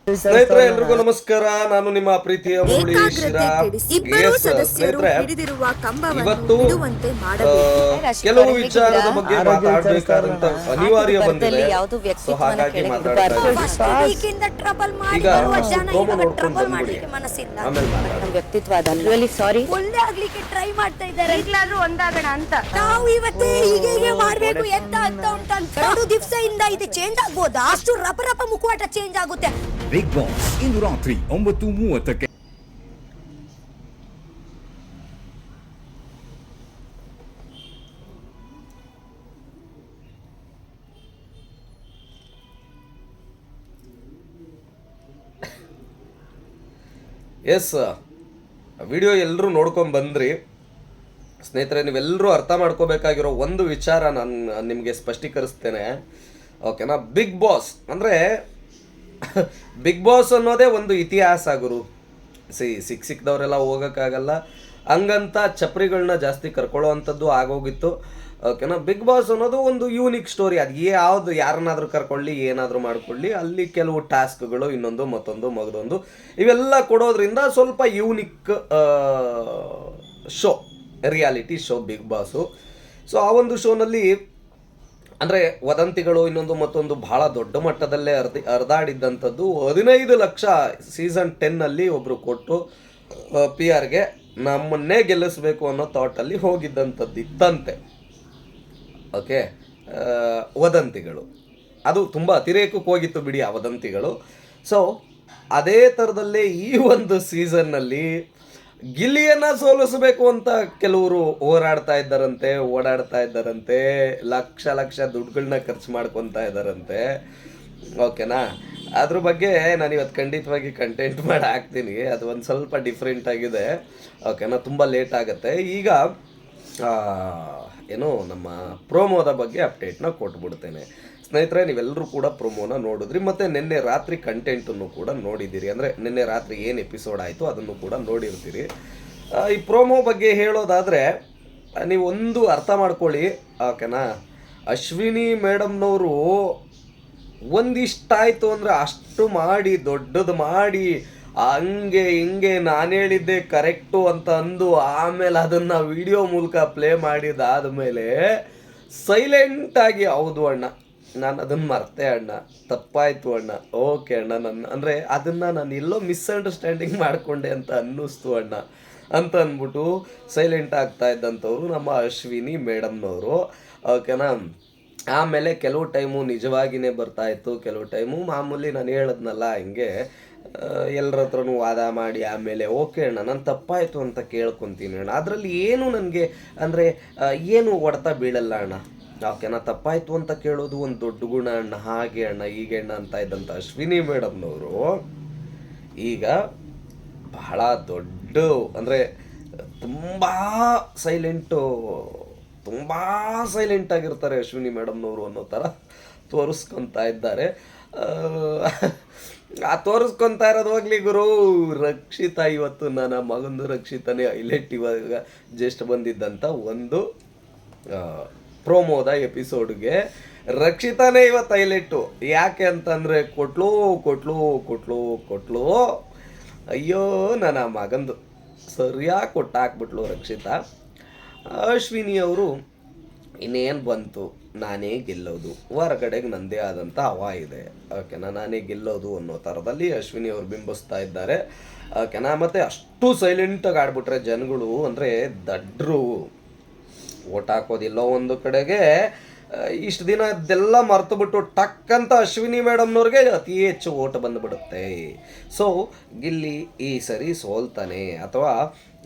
ಸ್ನೇಹಿತರೆ ಎಲ್ರಿಗೂ ನಮಸ್ಕಾರ. ನಾನು ನಿಮ್ಮ ಪ್ರೀತಿಯ ಮುರಳಿ ಶಿರಾ. ಸ್ನೇಹಿತರೆ, ಇವತ್ತು ಕೆಲವು ವಿಚಾರದ ಬಗ್ಗೆ ಮಾತಾಡಬೇಕಾದಂತ ಅನಿವಾರ್ಯ ಬಂದಿದೆ. ಸೊ ಹಾಗಾಗಿ ಮಾತಾಡ್ತಾ ಇದ್ದೀನಿ. ಈಗ ಪ್ರೋಮೋ ನೋಡ್ಕೊಂಡು ಬಂದ್ಬಿಡಿ, ಆಮೇಲೆ ವ್ಯಕ್ತಿತ್ವ ಅದಲ್ಲ. ಸಾರಿ ಒಳ್ಳೆ ಆಗ್ಲಿಕ್ಕೆ ಟ್ರೈ ಮಾಡ್ತಾ ಇದ್ದಾರೆ. ಈಗಲಾದ್ರೂ ಒಂದಾಗೋಣ ಅಂತ ನಾವು ಇವತ್ತೇ ಹೀಗೆ ಮಾಡ್ಬೇಕು ಎಂತ ಅಂತ ಉಂಟಂತ 2 ದಿವಸದಿಂದ ಇದು ಚೇಂಜ್ ಆಗ್ಬೋದಾ? ಅಷ್ಟು ರಪ ಮುಖವಾಟ ಚೇಂಜ್ ಆಗುತ್ತೆ. ಬಿಗ್ ಬಾಸ್ ಇಂದು ರಾತ್ರಿ 9:30ಕ್ಕೆ. ಎಸ್, ವಿಡಿಯೋ ಎಲ್ಲರೂ ನೋಡ್ಕೊಂಡು ಬಂದ್ರಿ. ಸ್ನೇಹಿತರೆ, ನೀವೆಲ್ಲರೂ ಅರ್ಥ ಮಾಡ್ಕೋಬೇಕಾಗಿರೋ ಒಂದು ವಿಚಾರ ನಾನು ನಿಮಗೆ ಸ್ಪಷ್ಟೀಕರಿಸ್ತೇನೆ, ಓಕೆನಾ? ಬಿಗ್ ಬಾಸ್ ಅಂದರೆ ಬಿಗ್ ಬಾಸ್ ಅನ್ನೋದೇ ಒಂದು ಇತಿಹಾಸ ಗುರು. ಸಿಕ್ದವರೆಲ್ಲ ಹೋಗೋಕ್ಕಾಗಲ್ಲ, ಹಂಗಂತ ಚಪ್ರಿಗಳನ್ನ ಜಾಸ್ತಿ ಕರ್ಕೊಳ್ಳೋ ಅಂಥದ್ದು ಆಗೋಗಿತ್ತು, ಓಕೆನಾ? ಬಿಗ್ ಬಾಸ್ ಅನ್ನೋದು ಒಂದು ಯೂನಿಕ್ ಸ್ಟೋರಿ. ಅದು ಯಾವುದು ಯಾರನ್ನಾದರೂ ಕರ್ಕೊಳ್ಳಿ, ಏನಾದರೂ ಮಾಡ್ಕೊಳ್ಳಿ, ಅಲ್ಲಿ ಕೆಲವು ಟಾಸ್ಕ್ಗಳು ಇನ್ನೊಂದು ಮತ್ತೊಂದು ಮಗದೊಂದು ಇವೆಲ್ಲ ಕೊಡೋದ್ರಿಂದ ಸ್ವಲ್ಪ unique show, reality show Bigg Boss. So ಆ ಒಂದು ಶೋನಲ್ಲಿ ಅಂದರೆ ವದಂತಿಗಳು ಇನ್ನೊಂದು ಮತ್ತೊಂದು ಭಾಳ ದೊಡ್ಡ ಮಟ್ಟದಲ್ಲೇ ಹರಿದಾಡಿದ್ದಂಥದ್ದು. 15 ಲಕ್ಷ ಸೀಸನ್ 10ನಲ್ಲಿ ಒಬ್ಬರು ಕೊಟ್ಟು PR ನಮ್ಮನ್ನೇ ಗೆಲ್ಲಿಸ್ಬೇಕು ಅನ್ನೋ ಥಾಟಲ್ಲಿ ಹೋಗಿದ್ದಂಥದ್ದು ಇತ್ತಂತೆ, ಓಕೆ? ವದಂತಿಗಳು ಅದು ತುಂಬ ಅತಿರೇಕಕ್ಕೆ ಹೋಗಿತ್ತು ಬಿಡಿ ಆ ವದಂತಿಗಳು. ಸೊ ಅದೇ ಥರದಲ್ಲೇ ಈ ಒಂದು ಸೀಸನ್ನಲ್ಲಿ ಗಿಲ್ಲಿಯನ್ನು ಸೋಲಿಸಬೇಕು ಅಂತ ಕೆಲವರು ಓಡಾಡ್ತಾ ಇದ್ದಾರಂತೆ, ಲಕ್ಷ ದುಡ್ಡುಗಳನ್ನ ಖರ್ಚು ಮಾಡ್ಕೊತಾ ಇದ್ದಾರಂತೆ, ಓಕೆನಾ? ಅದ್ರ ಬಗ್ಗೆ ನಾನು ಇವತ್ತು ಖಂಡಿತವಾಗಿ ಕಂಟೆಂಟ್ ಮಾಡಿ ಹಾಕ್ತೀನಿ. ಅದು ಒಂದು ಸ್ವಲ್ಪ ಡಿಫ್ರೆಂಟ್ ಆಗಿದೆ, ಓಕೆನಾ? ತುಂಬ ಲೇಟ್ ಆಗುತ್ತೆ. ಈಗ ಏನು ನಮ್ಮ ಪ್ರೋಮೋದ ಬಗ್ಗೆ ಅಪ್ಡೇಟ್ನ ಕೊಟ್ಬಿಡ್ತೇನೆ. ಸ್ನೇಹಿತರೆ, ನೀವೆಲ್ಲರೂ ಕೂಡ ಪ್ರೋಮೋನ ನೋಡಿದ್ರಿ, ಮತ್ತು ನಿನ್ನೆ ರಾತ್ರಿ ಕಂಟೆಂಟನ್ನು ಕೂಡ ನೋಡಿದ್ದೀರಿ. ಅಂದರೆ ನಿನ್ನೆ ರಾತ್ರಿ ಏನು ಎಪಿಸೋಡ್ ಆಯಿತು ಅದನ್ನು ಕೂಡ ನೋಡಿರ್ತೀರಿ. ಈ ಪ್ರೋಮೋ ಬಗ್ಗೆ ಹೇಳೋದಾದರೆ ನೀವು ಒಂದು ಅರ್ಥ ಮಾಡ್ಕೊಳ್ಳಿ, ಓಕೆನಾ? ಅಶ್ವಿನಿ ಮೇಡಮ್ನವರು ಒಂದಿಷ್ಟಾಯಿತು ಅಂದರೆ ಅಷ್ಟು ಮಾಡಿ, ದೊಡ್ಡದು ಮಾಡಿ, ಹಂಗೆ ಹಿಂಗೆ ನಾನು ಹೇಳಿದ್ದೆ ಕರೆಕ್ಟು ಅಂತ ಅಂದು ಆಮೇಲೆ ಅದನ್ನು ವಿಡಿಯೋ ಮೂಲಕ ಪ್ಲೇ ಮಾಡಿದಾದಮೇಲೆ ಸೈಲೆಂಟಾಗಿ ಹೌದು ಅಣ್ಣ, ನಾನು ಅದನ್ನು ಮರ್ತೆ ಅಣ್ಣ, ತಪ್ಪಾಯಿತು ಅಣ್ಣ, ಓಕೆ ಅಣ್ಣ, ಅಂದರೆ ಅದನ್ನು ನಾನು ಎಲ್ಲೋ ಮಿಸ್ಅಂಡರ್ಸ್ಟ್ಯಾಂಡಿಂಗ್ ಮಾಡಿಕೊಂಡೆ ಅಂತ ಅನ್ನಿಸ್ತು ಅಣ್ಣ ಅಂತ ಅಂದ್ಬಿಟ್ಟು ಸೈಲೆಂಟ್ ಆಗ್ತಾ ಇದ್ದಂಥವ್ರು ನಮ್ಮ ಅಶ್ವಿನಿ ಮೇಡಮ್ನವರು, ಓಕೆನಾ? ಆಮೇಲೆ ಕೆಲವು ಟೈಮು ನಿಜವಾಗಿಯೇ ಬರ್ತಾಯಿತ್ತು, ಕೆಲವು ಟೈಮು ಮಾಮೂಲಿ ನಾನು ಹೇಳದ್ನಲ್ಲ ಹಿಂಗೆ ಎಲ್ಲರ ಹತ್ರನೂ ವಾದ ಮಾಡಿ ಆಮೇಲೆ ಓಕೆ ಅಣ್ಣ ನಾನು ತಪ್ಪಾಯಿತು ಅಂತ ಕೇಳ್ಕೊತೀನಿ ಅಣ್ಣ, ಅದರಲ್ಲಿ ಏನು ನನಗೆ ಅಂದರೆ ಏನು ಹೊಡೆತ ಬೀಳಲ್ಲ ಅಣ್ಣ, ಓಕೆನಾ? ತಪ್ಪಾಯಿತು ಅಂತ ಕೇಳೋದು ಒಂದು ದೊಡ್ಡ ಗುಣ ಅಣ್ಣ, ಹಾಗೆ ಅಣ್ಣ ಹೀಗೆ ಅಣ್ಣ ಅಂತ ಇದ್ದಂಥ ಅಶ್ವಿನಿ ಮೇಡಮ್ನವರು ಈಗ ಬಹಳ ದೊಡ್ಡ ಅಂದರೆ ತುಂಬ ಸೈಲೆಂಟ್ ಆಗಿರ್ತಾರೆ ಅಶ್ವಿನಿ ಮೇಡಮ್ನವರು ಅನ್ನೋ ಥರ ತೋರಿಸ್ಕೊತಾ ಇದ್ದಾರೆ. ಆ ತೋರಿಸ್ಕೊತಾ ಇರೋದು ಹೋಗ್ಲಿ ಗುರು. ರಕ್ಷಿತಾ ಇವತ್ತು ನನ್ನ ಮಗಂದು ರಕ್ಷಿತಾನೇ ಹೈಲೈಟ್. ಇವಾಗ ಜಸ್ಟ್ ಬಂದಿದ್ದಂಥ ಒಂದು ಪ್ರೋಮೋದ ಎಪಿಸೋಡ್ಗೆ ರಕ್ಷಿತಾನೇ ಇವತ್ತು ಹೈಲೈಟು. ಯಾಕೆ ಅಂತಂದರೆ ಕೊಟ್ಲು ಅಯ್ಯೋ ನನ್ನ ಮಗಂದು ಸರಿಯಾಗಿ ಕೊಟ್ಟಾಕ್ಬಿಟ್ಲು ರಕ್ಷಿತಾ. ಅಶ್ವಿನಿ ಅವರು ಇನ್ನೇನು ಬಂತು, ನಾನೇ ಗೆಲ್ಲೋದು, ಹೊರಗಡೆಗೆ ನನ್ನದೇ ಆದಂಥ ಹವಾ ಇದೆ, ಓಕೆನಾ? ನಾನೇ ಗೆಲ್ಲೋದು ಅನ್ನೋ ಥರದಲ್ಲಿ ಅಶ್ವಿನಿ ಅವರು ಬಿಂಬಿಸ್ತಾ ಇದ್ದಾರೆ, ಓಕೆನಾ? ಮತ್ತು ಅಷ್ಟು ಸೈಲೆಂಟಾಗಿ ಆಡ್ಬಿಟ್ರೆ ಜನಗಳು, ಅಂದರೆ ದಡ್ರು ಓಟ್ ಹಾಕೋದಿಲ್ಲೋ ಒಂದು ಕಡೆಗೆ, ಇಷ್ಟು ದಿನ ಅದೆಲ್ಲ ಮರ್ತುಬಿಟ್ಟು ಟಕ್ ಅಂತ ಅಶ್ವಿನಿ ಮೇಡಮ್ನವ್ರಿಗೆ ಅತಿ ಹೆಚ್ಚು ಓಟ್ ಬಂದುಬಿಡುತ್ತೆ. ಸೊ ಗಿಲ್ಲಿ ಈ ಸರಿ ಸೋಲ್ತಾನೆ, ಅಥವಾ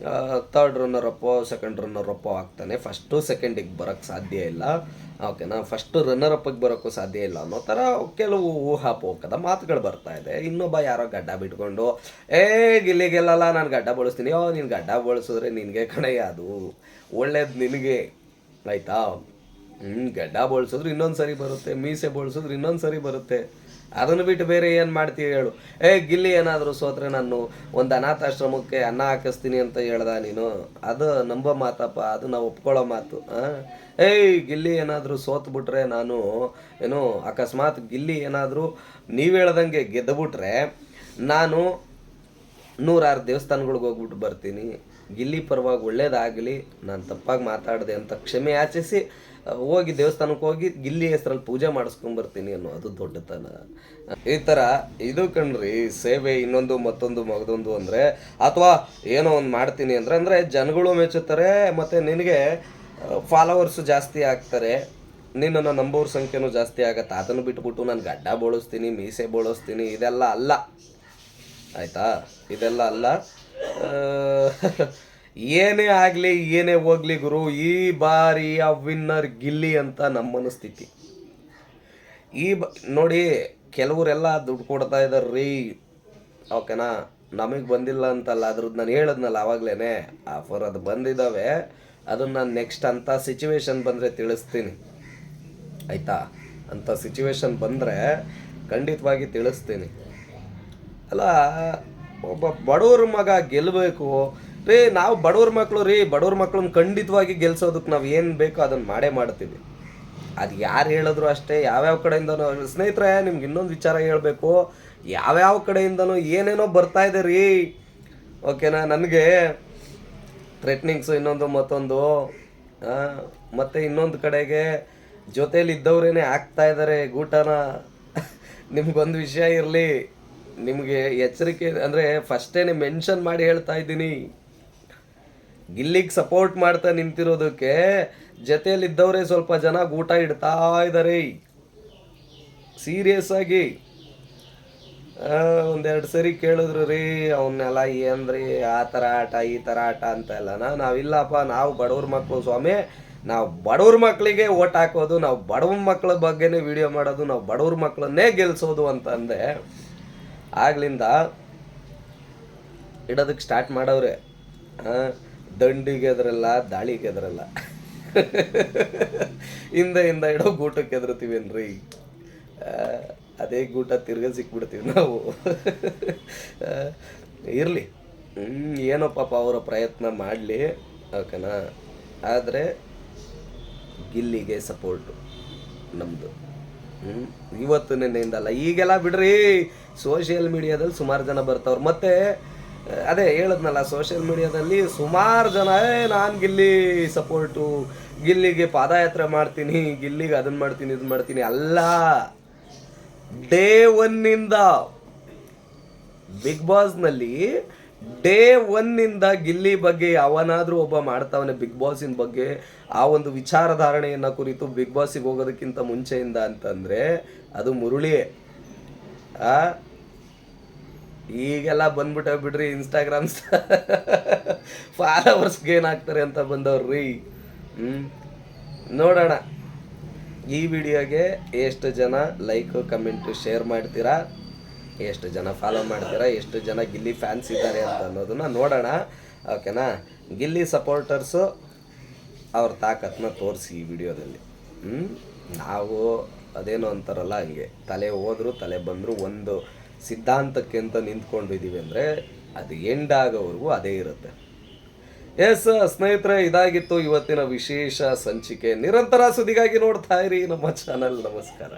ಥರ್ಡ್ ರನ್ನರಪ್ಪೋ ಸೆಕೆಂಡ್ ರನ್ನರಪ್ಪೋ ಆಗ್ತಾನೆ, ಫಸ್ಟು ಸೆಕೆಂಡಿಗೆ ಬರೋಕ್ಕೆ ಸಾಧ್ಯ ಇಲ್ಲ, ಓಕೆನಾ? ಫಸ್ಟು ರನ್ನರಪ್ಪಿಗೆ ಬರೋಕ್ಕೂ ಸಾಧ್ಯ ಇಲ್ಲ ಅನ್ನೋ ಥರ ಕೆಲವು ಊಹಾಪೋಹದ ಮಾತುಗಳು ಬರ್ತಾ ಇದೆ. ಇನ್ನೊಬ್ಬ ಯಾರೋ ಗಡ್ಡ ಬಿಟ್ಕೊಂಡು ಗಿಲ್ಲಿ ಗೆಲ್ಲಲ್ಲ, ನಾನು ಗಡ್ಡ ಬಳಸ್ತೀನಿ, ನೀನು ಗಡ್ಡ ಬಳಸಿದ್ರೆ ನಿನಗೆ ಕಣಯ್ಯ, ಅದು ಒಳ್ಳೇದು ನಿನಗೆ, ಆಯಿತಾ? ಗಡ್ಡ ಬೋಳ್ಸಿದ್ರು ಇನ್ನೊಂದು ಸರಿ ಬರುತ್ತೆ, ಮೀಸೆ ಬೋಳ್ಸಿದ್ರು ಇನ್ನೊಂದು ಸರಿ ಬರುತ್ತೆ, ಅದನ್ನು ಬಿಟ್ಟು ಬೇರೆ ಏನು ಮಾಡ್ತೀವಿ ಹೇಳು? ಗಿಲ್ಲಿ ಏನಾದರೂ ಸೋತ್ರೆ ನಾನು ಒಂದು ಅನಾಥಾಶ್ರಮಕ್ಕೆ ಅನ್ನ ಹಾಕಿಸ್ತೀನಿ ಅಂತ ಹೇಳ್ದ ನೀನು? ಅದು ನಂಬೋ ಮಾತಪ್ಪ, ಅದು ನಾವು ಒಪ್ಕೊಳ್ಳೋ ಮಾತು. ಗಿಲ್ಲಿ ಏನಾದರೂ ಸೋತ್ಬಿಟ್ರೆ, ನಾನು ಅಕಸ್ಮಾತ್ ಗಿಲ್ಲಿ ಏನಾದರೂ ನೀವು ಹೇಳ್ದಂಗೆ ಗೆದ್ದುಬಿಟ್ರೆ ನಾನು 106 ದೇವಸ್ಥಾನಗಳಿಗೆ ಹೋಗ್ಬಿಟ್ಟು ಬರ್ತೀನಿ, ಗಿಲ್ಲಿ ಪರವಾಗಿ ಒಳ್ಳೇದಾಗಲಿ, ನಾನು ತಪ್ಪಾಗಿ ಮಾತಾಡಿದೆ ಅಂತ ಕ್ಷಮೆ ಯಾಚಿಸಿ ಹೋಗಿ ದೇವಸ್ಥಾನಕ್ಕೆ ಹೋಗಿ ಗಿಲ್ಲಿ ಹೆಸ್ರಲ್ಲಿ ಪೂಜೆ ಮಾಡಿಸ್ಕೊಂಬರ್ತೀನಿ ಅನ್ನೋದು ದೊಡ್ಡತನ. ಈ ಥರ ಇದು ಕಣ್ರಿ ಸೇವೆ. ಇನ್ನೊಂದು ಮತ್ತೊಂದು ಮಗದೊಂದು ಅಂದರೆ, ಅಥವಾ ಏನೋ ಒಂದು ಮಾಡ್ತೀನಿ ಅಂದರೆ ಜನಗಳು ಮೆಚ್ಚುತ್ತಾರೆ, ಮತ್ತು ನಿನಗೆ ಫಾಲೋವರ್ಸು ಜಾಸ್ತಿ ಆಗ್ತಾರೆ, ನಿನ್ನನ್ನು ನಂಬೋರ ಸಂಖ್ಯೆನೂ ಜಾಸ್ತಿ ಆಗತ್ತೆ. ಅದನ್ನು ಬಿಟ್ಬಿಟ್ಟು ನಾನು ಗಡ್ಡ ಬೋಳಿಸ್ತೀನಿ, ಮೀಸೆ ಬೋಳಿಸ್ತೀನಿ, ಇದೆಲ್ಲ ಅಲ್ಲ ಆಯಿತಾ, ಇದೆಲ್ಲ ಅಲ್ಲ. ಏನೇ ಆಗಲಿ ಏನೇ ಹೋಗ್ಲಿ ಗುರು, ಈ ಬಾರಿಯ ವಿನ್ನರ್ ಗಿಲ್ಲಿ ಅಂತ ನಮ್ಮ ಮನಸ್ಥಿತಿ. ನೋಡಿ, ಕೆಲವರೆಲ್ಲ ದುಡ್ಡು ಕೊಡ್ತಾ ಇದ್ದಾರೆ ರೀ, ಓಕೆನಾ, ನಮಗೆ ಬಂದಿಲ್ಲ ಅಂತಲ್ಲ, ಅದ್ರದ್ದು ನಾನು ಹೇಳಿದ್ನಲ್ಲ ಆವಾಗಲೇ ಆಫರ್ ಅದು ಬಂದಿದ್ದಾವೆ, ಅದನ್ನು ನಾನು ನೆಕ್ಸ್ಟ್ ಅಂಥ ಸಿಚುವೇಶನ್ ಬಂದರೆ ತಿಳಿಸ್ತೀನಿ ಆಯಿತಾ. ಅಂಥ ಸಿಚುವೇಶನ್ ಬಂದರೆ ಖಂಡಿತವಾಗಿ ತಿಳಿಸ್ತೀನಿ. ಅಲ್ಲ, ಒಬ್ಬ ಬಡವ್ರ ಮಗ ಗೆಲ್ಲಬೇಕು ರೀ, ನಾವು ಬಡವ್ರ ಮಕ್ಕಳು ರೀ, ಬಡವ್ರ ಮಕ್ಕಳನ್ನ ಖಂಡಿತವಾಗಿ ಗೆಲ್ಸೋದಕ್ಕೆ ನಾವು ಏನು ಬೇಕೋ ಅದನ್ನು ಮಾಡೇ ಮಾಡ್ತೀವಿ. ಅದು ಯಾರು ಹೇಳಿದ್ರು ಅಷ್ಟೇ, ಯಾವ್ಯಾವ ಕಡೆಯಿಂದನೋ. ಸ್ನೇಹಿತರೆ, ನಿಮ್ಗೆ ಇನ್ನೊಂದು ವಿಚಾರ ಹೇಳಬೇಕು, ಯಾವ್ಯಾವ ಕಡೆಯಿಂದನೂ ಏನೇನೋ ಬರ್ತಾ ಇದೆ ರೀ, ಓಕೆನಾ. ನನಗೆ ಥ್ರೆಟ್ನಿಂಗ್ಸು ಇನ್ನೊಂದು ಮತ್ತೊಂದು, ಮತ್ತು ಇನ್ನೊಂದು ಕಡೆಗೆ ಜೊತೇಲಿ ಇದ್ದವರೇನೆ ಆಗ್ತಾ ಇದ್ದಾರೆ ಗೂಟನ. ನಿಮ್ಗೊಂದು ವಿಷಯ ಇರಲಿ, ನಿಮಗೆ ಎಚ್ಚರಿಕೆ ಅಂದರೆ ಫಸ್ಟೇನೆ ಮೆನ್ಷನ್ ಮಾಡಿ ಹೇಳ್ತಾ ಇದ್ದೀನಿ, ಗಿಲ್ಲಿಗೆ ಸಪೋರ್ಟ್ ಮಾಡ್ತಾ ನಿಂತಿರೋದಕ್ಕೆ ಜೊತೆಯಲ್ಲಿದ್ದವರೇ ಸ್ವಲ್ಪ ಜನ ಊಟ ಇಡ್ತಾ ಇದ್ದಾರೆ ಸೀರಿಯಸ್ ಆಗಿ. ಒಂದೆರಡು ಸರಿ ಕೇಳಿದ್ರು ರೀ, ಅವನ್ನೆಲ್ಲ ಏನ್ರಿ ಆ ಥರ ಆಟ ಈ ಥರ ಆಟ ಅಂತ ಎಲ್ಲ. ನಾವಿಲ್ಲಪ್ಪ, ನಾವು ಬಡವ್ರ ಮಕ್ಕಳು ಸ್ವಾಮಿ, ನಾವು ಬಡವ್ರ ಮಕ್ಕಳಿಗೆ ಓಟ್ ಹಾಕೋದು, ನಾವು ಬಡವ್ರ ಮಕ್ಕಳ ಬಗ್ಗೆನೇ ವಿಡಿಯೋ ಮಾಡೋದು, ನಾವು ಬಡವ್ರ ಮಕ್ಕಳನ್ನೇ ಗೆಲ್ಸೋದು ಅಂತಂದೆ. ಆಗ್ಲಿಂದ ಇಡೋದಕ್ಕೆ ಸ್ಟಾರ್ಟ್ ಮಾಡವ್ರೆ. ದಂಡಿಗೆ ಎದ್ರಲ್ಲ, ದಾಳಿಗೆ ಎದ್ರಲ್ಲ, ಹಿಂದೆ ಇಡೋ ಗೂಟಕ್ಕೆ ಎದುರ್ತೀವೇನ್ರಿ, ಅದೇ ಗೂಟ ತಿರ್ಗ ಸಿಕ್ಬಿಡ್ತೀವಿ ನಾವು. ಇರಲಿ, ಏನೋ ಪಾಪ ಅವರ ಪ್ರಯತ್ನ ಮಾಡಲಿ, ಓಕೆನಾ. ಆದರೆ ಗಿಲ್ಲಿಗೆ ಸಪೋರ್ಟು ನಮ್ಮದು. ಇವತ್ತು ನೆನ್ನೆಯಿಂದಲ್ಲ, ಈಗೆಲ್ಲ ಬಿಡ್ರಿ, ಸೋಷಿಯಲ್ ಮೀಡಿಯಾದಲ್ಲಿ ಸುಮಾರು ಜನ ಬರ್ತಾವ್ರು. ಮತ್ತು ಅದೇ ಹೇಳಿದ್ನಲ್ಲ, ಸೋಷಿಯಲ್ ಮೀಡಿಯಾದಲ್ಲಿ ಸುಮಾರು ಜನ ನಾನು ಗಿಲ್ಲಿ ಸಪೋರ್ಟು, ಗಿಲ್ಲಿಗೆ ಪಾದಯಾತ್ರೆ ಮಾಡ್ತೀನಿ, ಗಿಲ್ಲಿಗೆ ಅದನ್ನು ಮಾಡ್ತೀನಿ ಇದನ್ನು ಮಾಡ್ತೀನಿ. ಅಲ್ಲ, ಡೇ ಒನ್ನಿಂದ ಬಿಗ್ ಬಾಸ್ನಲ್ಲಿ ಡೇ ಒನ್ನಿಂದ ಗಿಲ್ಲಿ ಬಗ್ಗೆ ಅವನಾದರೂ ಒಬ್ಬ ಮಾಡ್ತಾವನೆ ಬಿಗ್ ಬಾಸಿನ ಬಗ್ಗೆ ಆ ಒಂದು ವಿಚಾರಧಾರಣೆಯನ್ನು ಕುರಿತು ಬಿಗ್ ಬಾಸಿಗೆ ಹೋಗೋದಕ್ಕಿಂತ ಮುಂಚೆಯಿಂದ ಅಂತಂದರೆ ಅದು ಮುರುಳಿ. ಈಗೆಲ್ಲ ಬಂದ್ಬಿಟ್ಟ ಬಿಡ್ರಿ, ಇನ್ಸ್ಟಾಗ್ರಾಮ್ ಫಾಲೋವರ್ಸ್ಗೆ ಏನಾಗ್ತಾರೆ ಅಂತ ಬಂದವ್ರಿ. ನೋಡೋಣ ಈ ವಿಡಿಯೋಗೆ ಎಷ್ಟು ಜನ ಲೈಕ್ ಕಮೆಂಟು ಶೇರ್ ಮಾಡ್ತೀರಾ, ಎಷ್ಟು ಜನ ಫಾಲೋ ಮಾಡ್ತೀರಾ, ಎಷ್ಟು ಜನ ಗಿಲ್ಲಿ ಫ್ಯಾನ್ಸ್ ಇದ್ದಾರೆ ಅಂತ ಅನ್ನೋದನ್ನ ನೋಡೋಣ, ಓಕೆನಾ. ಗಿಲ್ಲಿ ಸಪೋರ್ಟರ್ಸು ಅವ್ರ ತಾಕತ್ತನ್ನ ತೋರಿಸಿ ಈ ವಿಡಿಯೋದಲ್ಲಿ. ನಾವು ಅದೇನೋ ಅಂತಾರಲ್ಲ ಹಂಗೆ, ತಲೆ ಹೋದ್ರು ತಲೆ ಬಂದರೂ ಒಂದು ಸಿದ್ಧಾಂತಕ್ಕೆ ಅಂತ ನಿಂತ್ಕೊಂಡಿದ್ದೀವಿ ಅಂದರೆ ಅದು ಎಂಡ್ ಆಗೋವರೆಗೂ ಅದೇ ಇರುತ್ತೆ. ಎಸ್ ಸ್ನೇಹಿತರೆ, ಇದಾಗಿತ್ತು ಇವತ್ತಿನ ವಿಶೇಷ ಸಂಚಿಕೆ. ನಿರಂತರ ಸುದ್ದಿಗಾಗಿ ನೋಡ್ತಾ ಇರಿ ನಮ್ಮ ಚಾನಲ್. ನಮಸ್ಕಾರ.